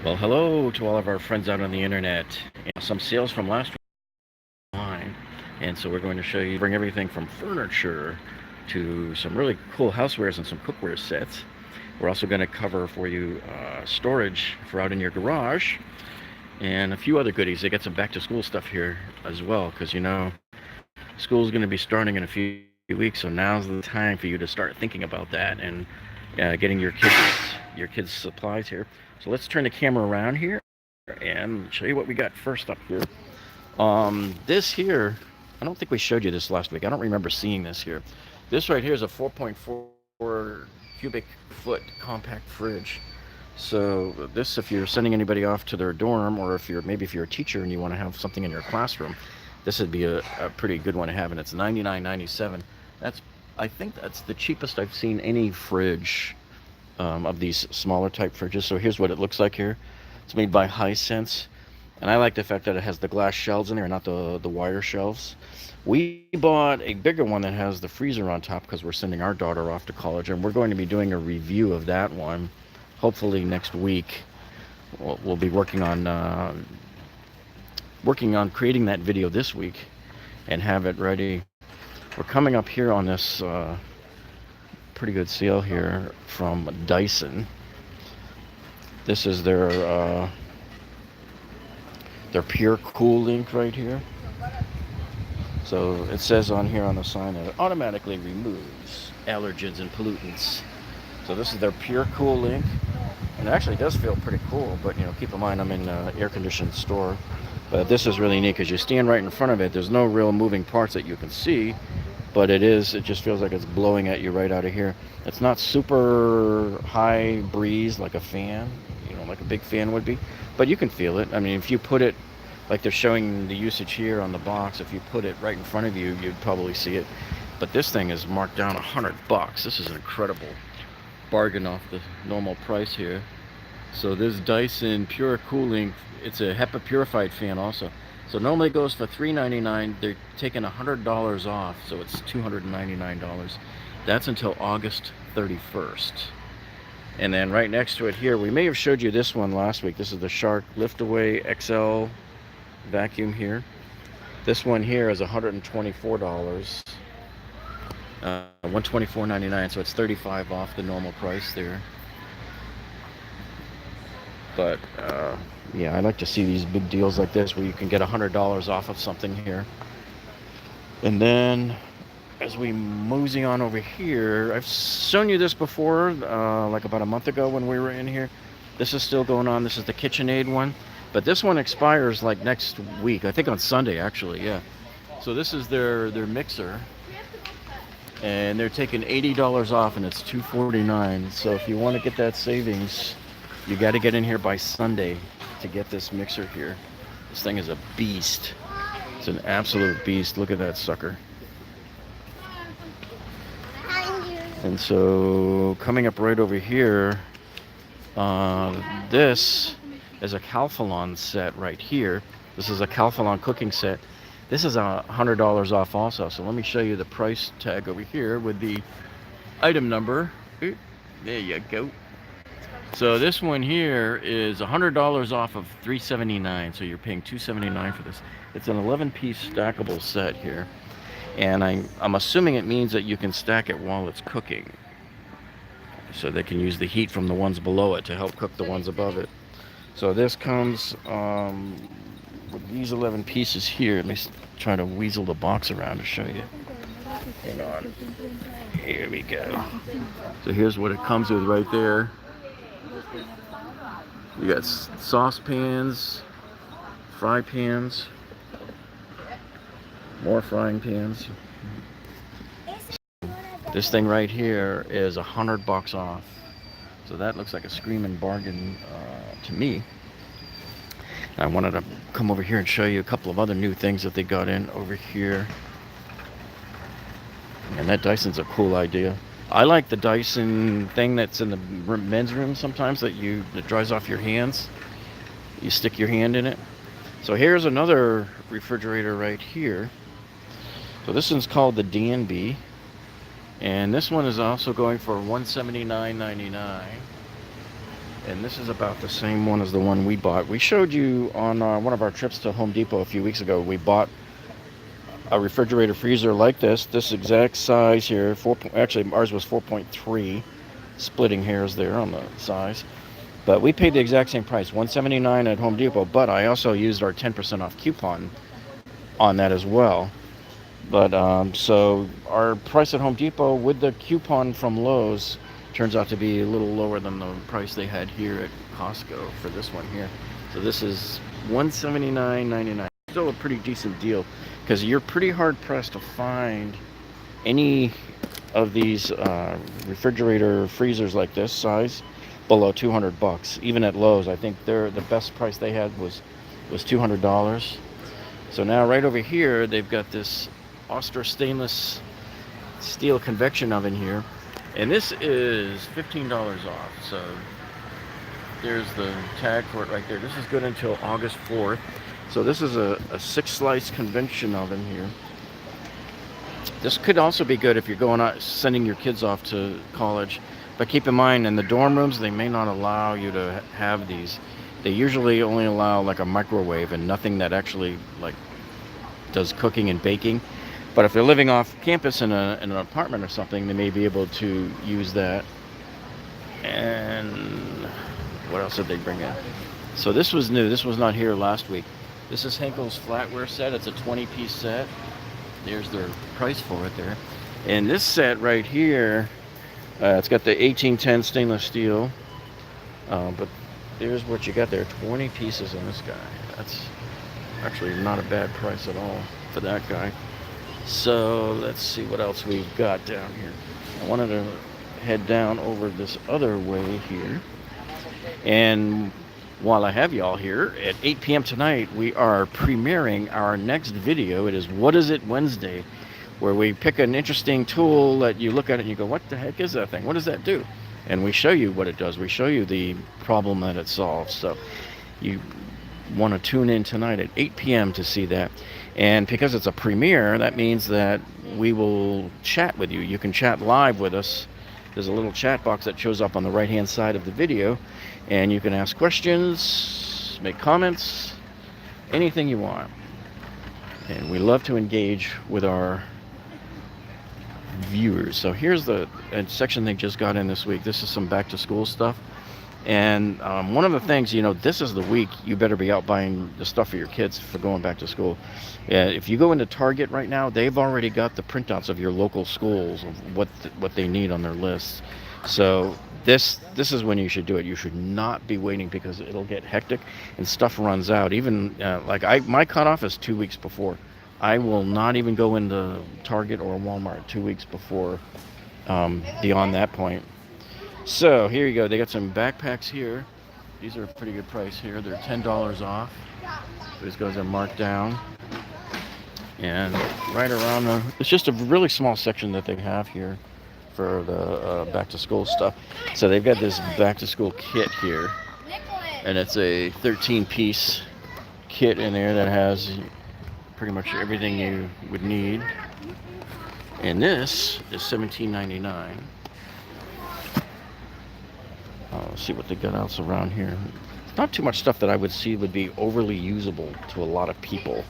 Well, hello to all of our friends out on the internet. Some sales from last week online, and so we're going to show you, bring everything from furniture to some really cool housewares and some cookware sets. We're also going to cover for you storage for out in your garage and a few other goodies. They got some back to school stuff here as well, because school's going to be starting in a few weeks, so now's the time for you to start thinking about that and getting your kids supplies here. So let's turn the camera around here and show you what we got first up here. This here, I don't think we showed you this last week. I don't remember seeing this here. This right here is a 4.4 cubic foot compact fridge. So this, if you're sending anybody off to their dorm, or if you're a teacher and you want to have something in your classroom, this would be a pretty good one to have, and it's $99.97. That's I think that's the cheapest I've seen any fridge of these smaller type fridges. So here's what it looks like here. It's made by Hisense, and I like the fact that it has the glass shelves in there, not the wire shelves. We bought a bigger one that has the freezer on top because we're sending our daughter off to college, and we're going to be doing a review of that one hopefully next week. We'll be working on creating that video this week and have it ready. We're coming up here on this pretty good sale here from Dyson. This is their pure cool ink right here. So it says on here on the sign that it automatically removes allergens and pollutants. So this is their pure cool ink, and it actually does feel pretty cool. But keep in mind I'm in an air-conditioned store. But this is really neat because you stand right in front of it. There's no real moving parts that you can see, but it just feels like it's blowing at you right out of here. It's not super high breeze like a fan, like a big fan would be, but you can feel it. I mean, if you put it, like they're showing the usage here on the box, if you put it right in front of you, you'd probably see it. But this thing is marked down $100. This is an incredible bargain off the normal price here. So this Dyson Pure Cooling, it's a HEPA purified fan also. So normally it goes for $399. They're taking $100 off, so it's $299. That's until August 31st. And then right next to it here, we may have showed you this one last week. This is the Shark Liftaway XL vacuum here. This one here is $124. $124.99, so it's $35 off the normal price there. But yeah, I like to see these big deals like this where you can get $100 off of something here. And then as we mosey on over here, I've shown you this before, like about a month ago when we were in here. This is still going on. This is the KitchenAid one, but this one expires like next week. I think on Sunday, actually. Yeah. So this is their mixer, and they're taking $80 off, and it's $249. So if you want to get that savings, you got to get in here by Sunday to get this mixer here. This thing is a beast. It's an absolute beast. Look at that sucker. And so coming up right over here, this is a Calphalon set right here. This is a Calphalon cooking set. This is $100 off also. So let me show you the price tag over here with the item number. Ooh, there you go. So this one here is $100 off of $379. So you're paying $279 for this. It's an 11-piece stackable set here. And I'm assuming it means that you can stack it while it's cooking, so they can use the heat from the ones below it to help cook the ones above it. So this comes with these 11 pieces here. Let me try to weasel the box around to show you. Hang on. Here we go. So here's what it comes with right there. You got saucepans, fry pans, more frying pans. This thing right here is $100 off. So that looks like a screaming bargain to me. I wanted to come over here and show you a couple of other new things that they got in over here. And that Dyson's a cool idea. I like the Dyson thing that's in the men's room sometimes that dries off your hands. You stick your hand in it. So here's another refrigerator right here. So this one's called the Danby, and this one is also going for $179.99. And this is about the same one as the one we bought. We showed you on one of our trips to Home Depot a few weeks ago. We bought a refrigerator freezer like this exact size here. Actually, ours was 4.3, splitting hairs there on the size. But we paid the exact same price, $179 at Home Depot. But I also used our 10% off coupon on that as well. But so our price at Home Depot with the coupon from Lowe's turns out to be a little lower than the price they had here at Costco for this one here. So this is $179.99. Still a pretty decent deal, because you're pretty hard pressed to find any of these refrigerator freezers like this size below $200. Even at Lowe's, I think the best price they had was $200. So now right over here they've got this Austria stainless steel convection oven here, and this is $15 off. So there's the tag for it right there. This is good until August 4th. So this is a 6-slice convection oven here. This could also be good if you're going out sending your kids off to college, but keep in mind, in the dorm rooms they may not allow you to have these. They usually only allow like a microwave and nothing that actually like does cooking and baking. But if they're living off campus in an apartment or something, they may be able to use that. And what else did they bring in? So this was new. This was not here last week. This is Henkel's flatware set. It's a 20-piece set. There's their price for it there. And this set right here, it's got the 1810 stainless steel. But there's what you got there. 20 pieces in this guy. That's actually not a bad price at all for that guy. So let's see what else we've got down here. I wanted to head down over this other way here. And while I have y'all here, at 8 p.m. tonight, we are premiering our next video. It is What Is It Wednesday, where we pick an interesting tool that you look at it and you go, what the heck is that thing? What does that do? And we show you what it does. We show you the problem that it solves. So you want to tune in tonight at 8 p.m. to see that. And because it's a premiere, that means that we will chat with you. You can chat live with us. There's a little chat box that shows up on the right-hand side of the video, and you can ask questions, make comments, anything you want. And we love to engage with our viewers. So here's the section they just got in this week. This is some back-to-school stuff. And one of the things, this is the week you better be out buying the stuff for your kids for going back to school. If you go into Target right now, they've already got the printouts of your local schools, of what they need on their lists. So this is when you should do it. You should not be waiting, because it'll get hectic and stuff runs out. Even my cutoff is 2 weeks before. I will not even go into Target or Walmart 2 weeks before beyond that point. So here you go. They got some backpacks here. These are a pretty good price here. They're $10 off. These guys are marked down. And right around it's just a really small section that they have here for the back-to-school stuff. So they've got this back-to-school kit here. And it's a 13-piece kit in there that has pretty much everything you would need. And this is $17.99. Let's see what they got else around here. Not too much stuff that I would see would be overly usable to a lot of people,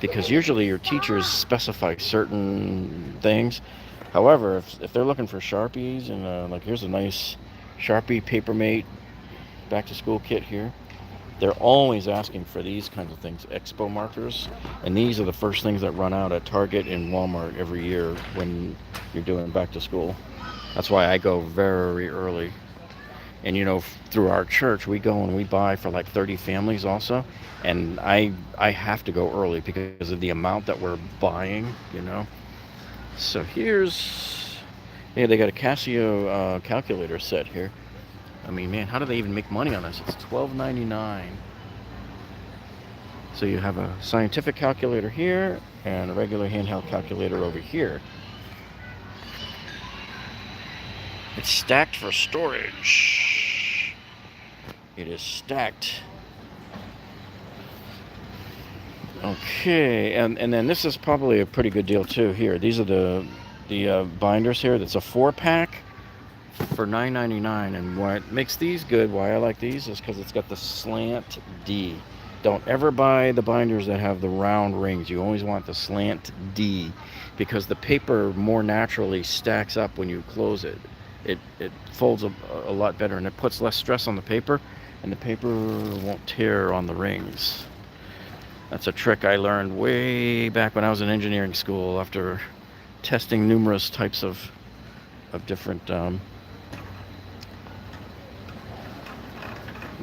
because usually your teachers specify certain things. However, if they're looking for Sharpies, and like here's a nice Sharpie Papermate back-to-school kit here. They're always asking for these kinds of things, Expo markers, and these are the first things that run out at Target and Walmart every year when you're doing back-to-school. That's why I go very early. And through our church, we go and we buy for like 30 families also. And I have to go early because of the amount that we're buying, So they got a Casio calculator set here. I mean, man, how do they even make money on this? It's $12.99. So you have a scientific calculator here and a regular handheld calculator over here. It's stacked for storage. It is stacked. Okay, and then this is probably a pretty good deal too here. These are the binders here. That's a 4-pack for $9.99. And what makes these good, why I like these, is because it's got the slant D. Don't ever buy the binders that have the round rings. You always want the slant D, because the paper more naturally stacks up when you close it. It folds a lot better, and it puts less stress on the paper, and the paper won't tear on the rings. That's a trick I learned way back when I was in engineering school after testing numerous types of different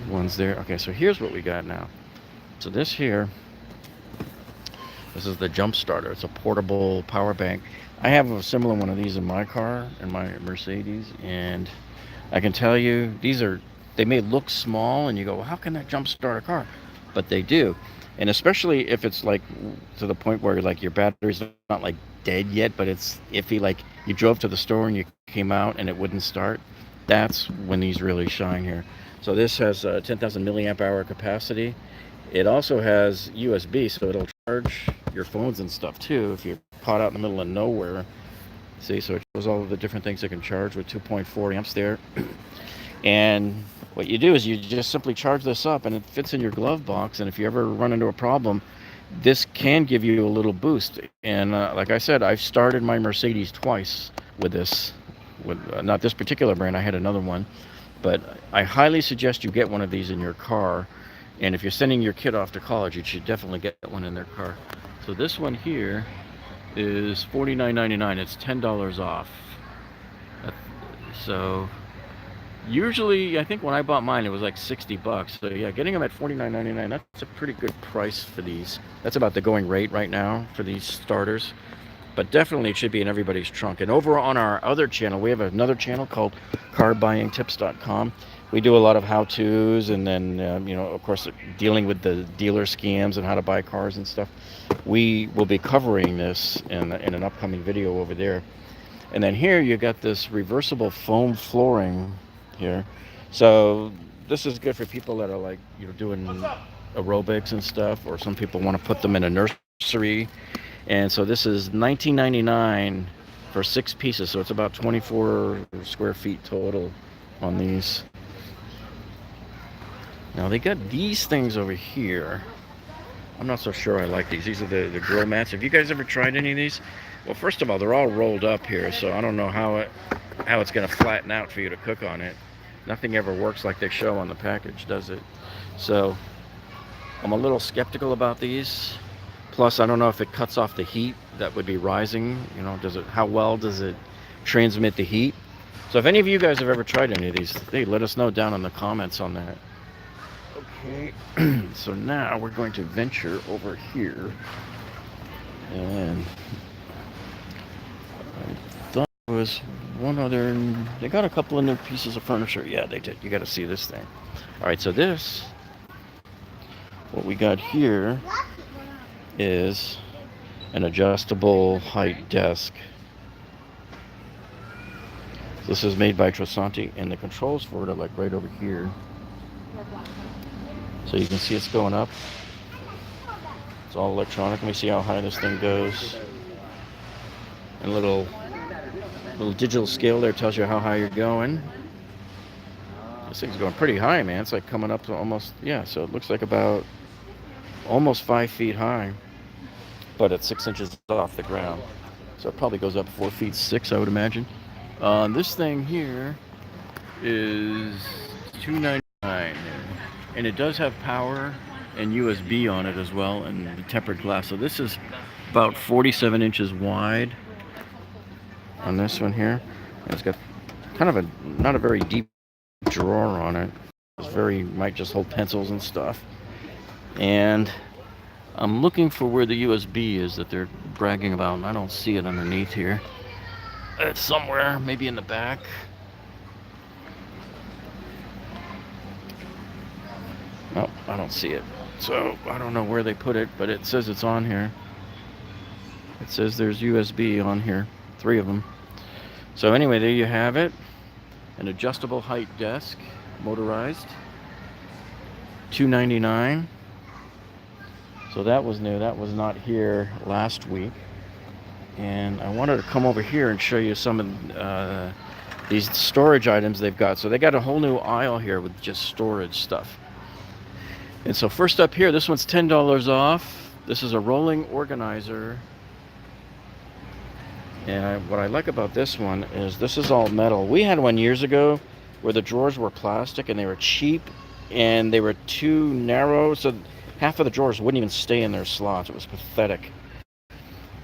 ones there. Okay, so here's what we got now. So this here, this is the jump starter. It's a portable power bank. I have a similar one of these in my car, in my Mercedes, and I can tell you, they may look small, and you go, well, how can that jump start a car? But they do. And especially if it's like to the point where like your battery's not like dead yet, but it's iffy, like you drove to the store and you came out and it wouldn't start, that's when these really shine here. So this has 10,000 milliamp hour capacity. It also has USB, so it'll charge your phones and stuff too if you're caught out in the middle of nowhere. See, so it shows all of the different things it can charge with 2.4 amps there. And what you do is you just simply charge this up, and it fits in your glove box, and if you ever run into a problem, this can give you a little boost. And like I said, I've started my Mercedes twice with this, with not this particular brand, I had another one, but I highly suggest you get one of these in your car. And if you're sending your kid off to college, you should definitely get one in their car. So this one here is $49.99. It's $10 off. So usually, I think when I bought mine, it was like 60 bucks. So yeah, getting them at $49.99, that's a pretty good price for these. That's about the going rate right now for these starters. But definitely it should be in everybody's trunk. And over on our other channel, we have another channel called carbuyingtips.com. We do a lot of how-tos, and then, of course, dealing with the dealer scams and how to buy cars and stuff. We will be covering this in an upcoming video over there. And then here you got this reversible foam flooring here. So this is good for people that are like, doing aerobics and stuff, or some people want to put them in a nursery. And so this is $19.99 for 6 pieces. So it's about 24 square feet total on these. Now they got these things over here. I'm not so sure I like these. These are the grill mats. Have you guys ever tried any of these? Well, first of all, they're all rolled up here, so I don't know how it's going to flatten out for you to cook on it. Nothing ever works like they show on the package, does it? So I'm a little skeptical about these. Plus, I don't know if it cuts off the heat that would be rising. How well does it transmit the heat? So if any of you guys have ever tried any of these, hey, let us know down in the comments on that. Okay, so now we're going to venture over here, and I thought there was one other. They got a couple of new pieces of furniture. Yeah, they did. You got to see this thing. All right, so what we got here is an adjustable height desk. This is made by Trasanti, and the controls for it are like right over here. So you can see it's going up. It's all electronic. Let me see how high this thing goes. And a little digital scale there tells you how high you're going. This thing's going pretty high, man. It's like coming up to almost, so it looks like about almost 5 feet high. But it's 6 inches off the ground. So it probably goes up 4 feet 6, I would imagine. This thing here is $2.99. And it does have power and USB on it as well, and tempered glass. So this is about 47 inches wide on this one here. And it's got kind of not a very deep drawer on it. Might just hold pencils and stuff. And I'm looking for where the USB is that they're bragging about, and I don't see it underneath here. It's somewhere, maybe in the back. No, I don't see it. So I don't know where they put it, but it says it's on here. It says there's USB on here, 3 of them. So anyway, there you have it. An adjustable height desk, motorized, $2.99. So that was new. That was not here last week. And I wanted to come over here and show you some of these storage items they've got. So they got a whole new aisle here with just storage stuff. And so first up here, this one's $10 off. This is a rolling organizer. And what I like about this one is this is all metal. We had one years ago where the drawers were plastic and they were cheap and they were too narrow, so half of the drawers wouldn't even stay in their slots. It was pathetic.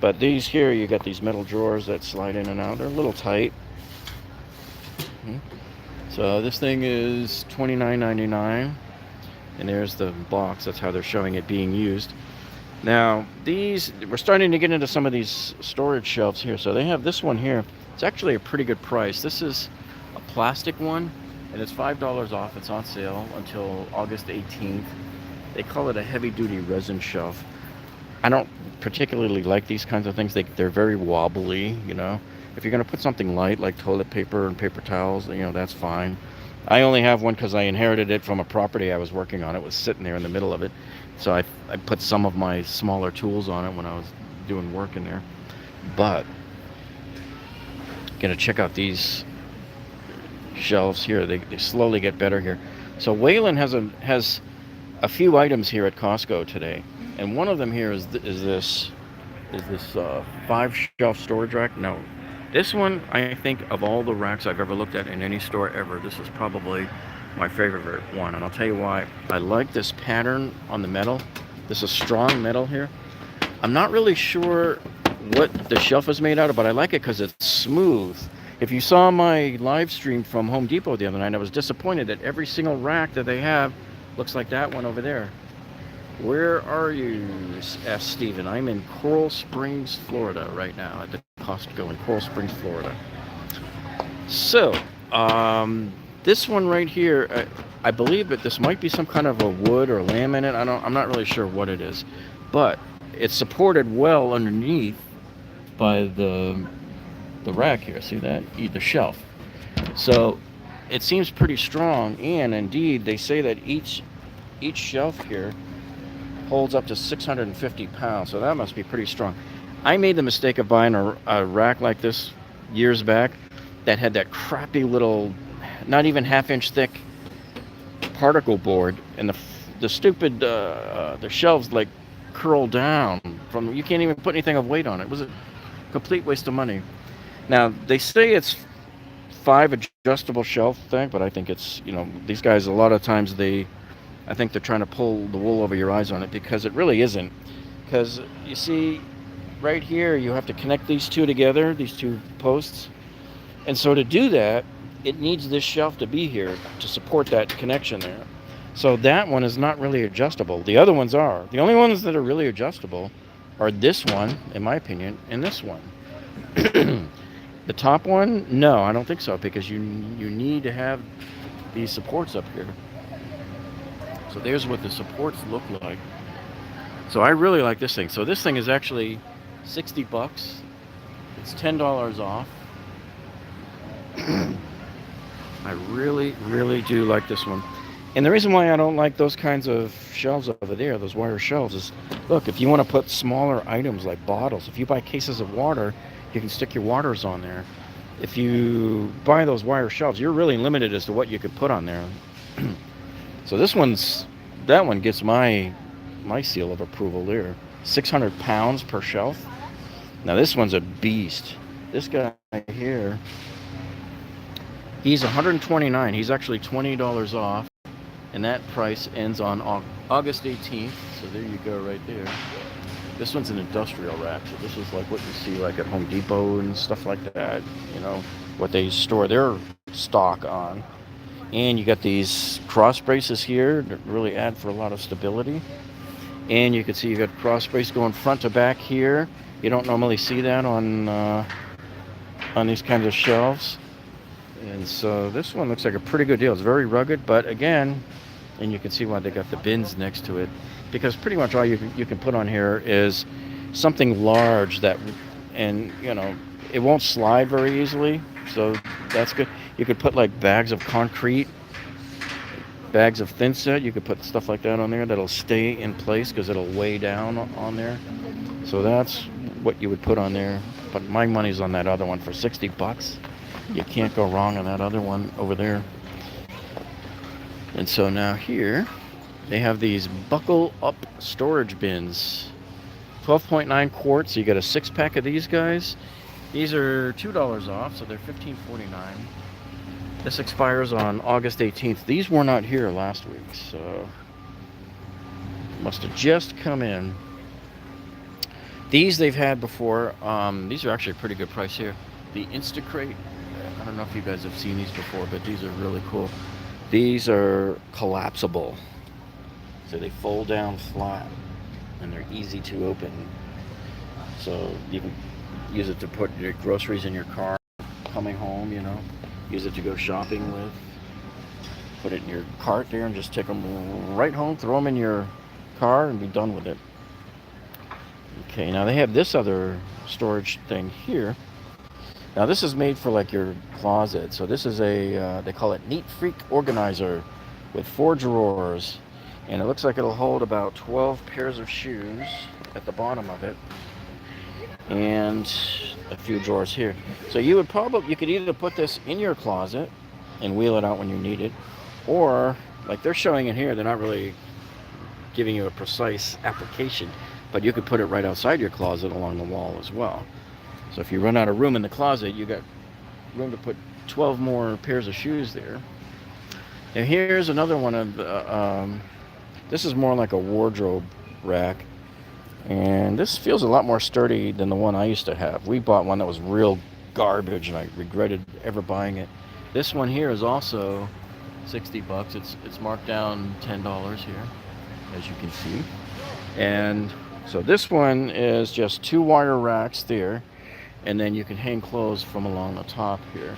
But these here, you got these metal drawers that slide in and out. They're a little tight. So this thing is $29.99, and there's the box. That's how they're showing it being used. Now these, we're starting to get into some of these storage shelves here. So they have this one here. It's actually a pretty good price. This is a plastic one, and it's $5 off. It's on sale until August 18th. They call it a heavy-duty resin shelf. I don't particularly like these kinds of things. They're very wobbly, you know. If you're going to put something light like toilet paper and paper towels, you know, that's fine. I only have one because I inherited it from a property I was working on. It was sitting there in the middle of it. So I put some of my smaller tools on it when I was doing work in there. But going to check out these shelves here. They slowly get better here. So Wayland has a few items here at Costco today. And one of them here is this 5-shelf storage rack. No, this one, I think, of all the racks I've ever looked at in any store ever, this is probably my favorite one. And I'll tell you why. I like this pattern on the metal. This is strong metal here. I'm not really sure what the shelf is made out of, but I like it because it's smooth. If you saw my live stream from Home Depot the other night, I was disappointed that every single rack that they have looks like that one over there. Where are you? Asked Steven. I'm in Coral Springs, Florida right now at the Costco in Coral Springs, Florida. So, this one right here, I believe that this might be some kind of a wood or laminate. I'm not really sure what it is, but it's supported well underneath by the rack here. See that? The shelf. So it seems pretty strong, and indeed they say that each shelf here holds up to 650 pounds, so that must be pretty strong. I made the mistake of buying a rack like this years back that had that crappy little, not even half-inch thick particle board, and the stupid the shelves like curl down from, you can't even put anything of weight on it. It was a complete waste of money. Now they say it's 5 adjustable shelf thing, but I think it's, you know, these guys a lot of times I think they're trying to pull the wool over your eyes on it, because it really isn't. Because you see right here, you have to connect these two together, these two posts. And so to do that, it needs this shelf to be here to support that connection there. So that one is not really adjustable. The other ones are. The only ones that are really adjustable are this one, in my opinion, and this one. The top one, no, I don't think so, because you need to have these supports up here. So there's what the supports look like. So I really like this thing. So this thing is actually $60. It's $10 off. I really, really do like this one. And the reason why I don't like those kinds of shelves over there, those wire shelves, is, look, if you want to put smaller items like bottles, if you buy cases of water, you can stick your waters on there. If you buy those wire shelves, you're really limited as to what you could put on there. So that one gets my seal of approval there. 600 pounds per shelf. Now this one's a beast. This guy here, he's $129. He's actually $20 off, and that price ends on August 18th. So there you go, right there. This one's an industrial rack, so this is like what you see like at Home Depot and stuff like that. You know, what they store their stock on. And you got these cross braces here that really add for a lot of stability. And you can see you got cross brace going front to back here. You don't normally see that on these kinds of shelves. And so this one looks like a pretty good deal. It's very rugged, but again, and you can see why they got the bins next to it, because pretty much all you can put on here is something large that, and you know, it won't slide very easily. So that's good. You could put like bags of concrete, bags of thin set. You could put stuff like that on there that'll stay in place because it'll weigh down on there. So that's what you would put on there. But my money's on that other one for $60. You can't go wrong on that other one over there. And so now here, they have these buckle up storage bins. 12.9 quarts, so you get a 6-pack of these guys. These are $2 off, so they're $15.49. This expires on August 18th. These were not here last week, so must have just come in. These they've had before. These are actually a pretty good price here. The Instacrate. I don't know if you guys have seen these before, but these are really cool. These are collapsible, so they fold down flat, and they're easy to open. So you can use it to put your groceries in your car coming home, you know. Use it to go shopping with. Put it in your cart there and just take them right home, throw them in your car, and be done with it. Okay, now they have this other storage thing here. Now this is made for like your closet. So this is a, they call it Neat Freak Organizer with 4 drawers. And it looks like it'll hold about 12 pairs of shoes at the bottom of it. And a few drawers here. So you could either put this in your closet and wheel it out when you need it. Or, like they're showing it here, they're not really giving you a precise application. But you could put it right outside your closet along the wall as well. So if you run out of room in the closet, you got room to put 12 more pairs of shoes there. And here's another one of this is more like a wardrobe rack. And this feels a lot more sturdy than the one I used to have. We bought one that was real garbage, and I regretted ever buying it. This one here is also 60 bucks. It's marked down $10 here, as you can see. And so this one is just 2 wire racks there. And then you can hang clothes from along the top here.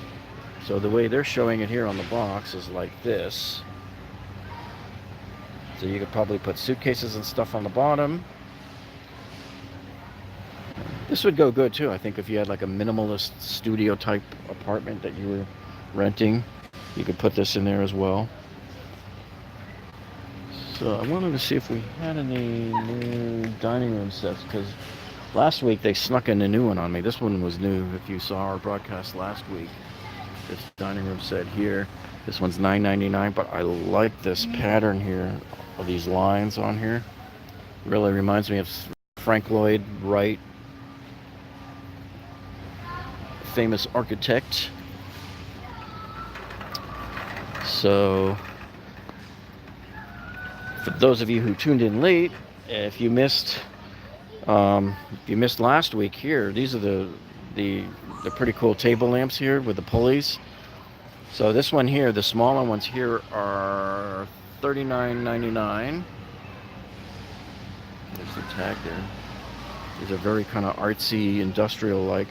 So the way they're showing it here on the box is like this. So you could probably put suitcases and stuff on the bottom. This would go good too, I think, if you had like a minimalist studio type apartment that you were renting. You could put this in there as well. So I wanted to see if we had any new dining room sets, because last week they snuck in a new one on me. This one was new. If you saw our broadcast last week, this dining room set here, this one's $9.99, but I like this pattern here of these lines on here. Really reminds me of Frank Lloyd Wright, famous architect. So for those of you who tuned in late, if you missed last week here, these are the pretty cool table lamps here with the pulleys. So this one here, the smaller ones here are $39.99. There's the tag there. These are very kind of artsy, industrial-like.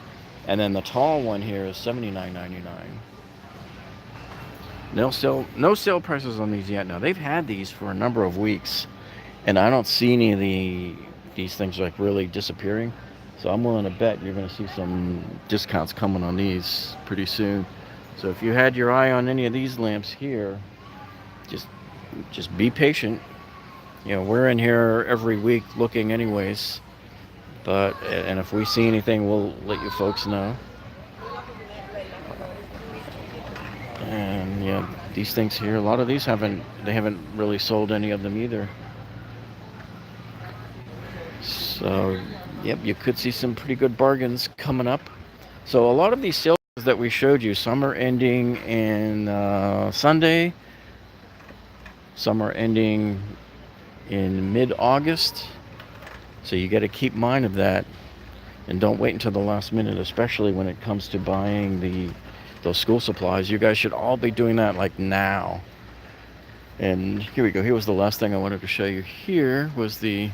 And then the tall one here is $79.99. No sale prices on these yet. Now they've had these for a number of weeks, and I don't see any of these things like really disappearing. So I'm willing to bet you're going to see some discounts coming on these pretty soon. So if you had your eye on any of these lamps here, just be patient. You know, we're in here every week looking anyways. And if we see anything, we'll let you folks know. And yeah, these things here, a lot of these haven't really sold any of them either. So, yep, you could see some pretty good bargains coming up. So a lot of these sales that we showed you, some are ending in Sunday, some are ending in mid-August. So you got to keep mind of that, and don't wait until the last minute, especially when it comes to buying those school supplies. You guys should all be doing that like now. And here we go. Here was the last thing I wanted to show you. Here was this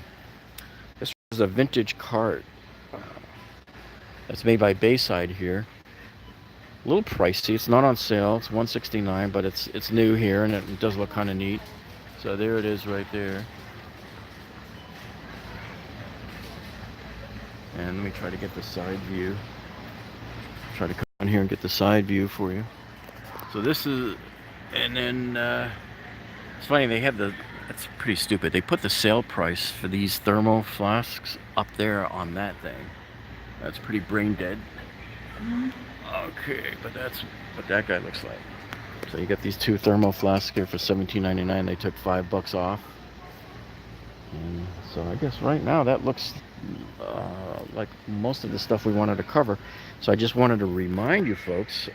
was a vintage cart that's made by Bayside here. A little pricey. It's not on sale. It's $169, but it's new here, and it does look kind of neat. So there it is right there. And let me try to get the side view. Try to come on here and get the side view for you. So this is, and then it's funny, they have that's pretty stupid. They put the sale price for these thermal flasks up there on that thing. That's pretty brain dead. Okay, but that's what that guy looks like. So you got these two thermo flasks here for $17.99. They took $5 off. And so I guess right now that looks like most of the stuff we wanted to cover. So I just wanted to remind you folks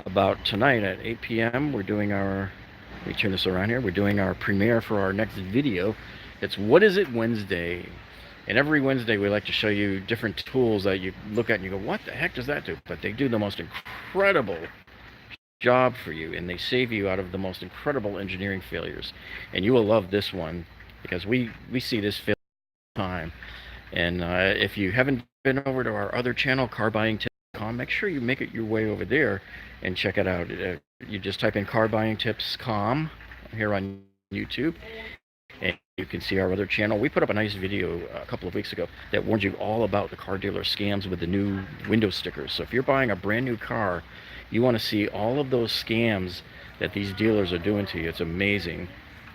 about tonight at 8 p.m. We're doing our, let me turn this around here, we're doing our premiere for our next video. It's What Is It Wednesday. And every Wednesday we like to show you different tools that you look at and you go, what the heck does that do? But they do the most incredible job for you, and they save you out of the most incredible engineering failures. And you will love this one because we see this fail all the time. And if you haven't been over to our other channel, carbuyingtips.com, make sure you make it your way over there and check it out. You just type in carbuyingtips.com here on YouTube, and you can see our other channel. We put up a nice video a couple of weeks ago that warned you all about the car dealer scams with the new window stickers. So if you're buying a brand new car, you want to see all of those scams that these dealers are doing to you. It's amazing.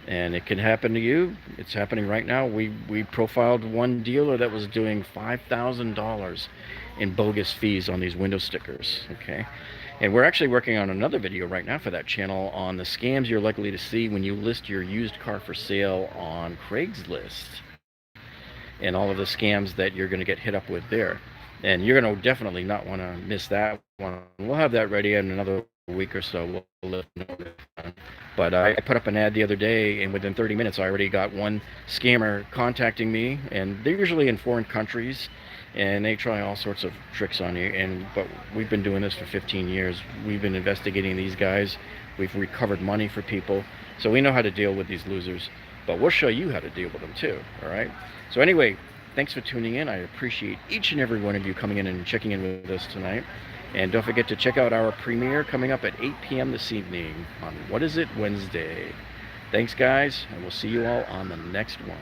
And it can happen to you. It's happening right now. We profiled one dealer that was doing $5,000 in bogus fees on these window stickers. Okay. And we're actually working on another video right now for that channel on the scams you're likely to see when you list your used car for sale on Craigslist, and all of the scams that you're going to get hit up with there. And you're going to definitely not want to miss that one. We'll have that ready in another week or so. We'll let you know. But I put up an ad the other day, and within 30 minutes I already got one scammer contacting me, and they're usually in foreign countries, and they try all sorts of tricks on you. But we've been doing this for 15 years. We've been investigating these guys. We've recovered money for people, so we know how to deal with these losers. But we'll show you how to deal with them too. All right. So anyway, thanks for tuning in. I appreciate each and every one of you coming in and checking in with us tonight. And don't forget to check out our premiere coming up at 8 p.m. this evening on What Is It Wednesday. Thanks, guys, and we'll see you all on the next one.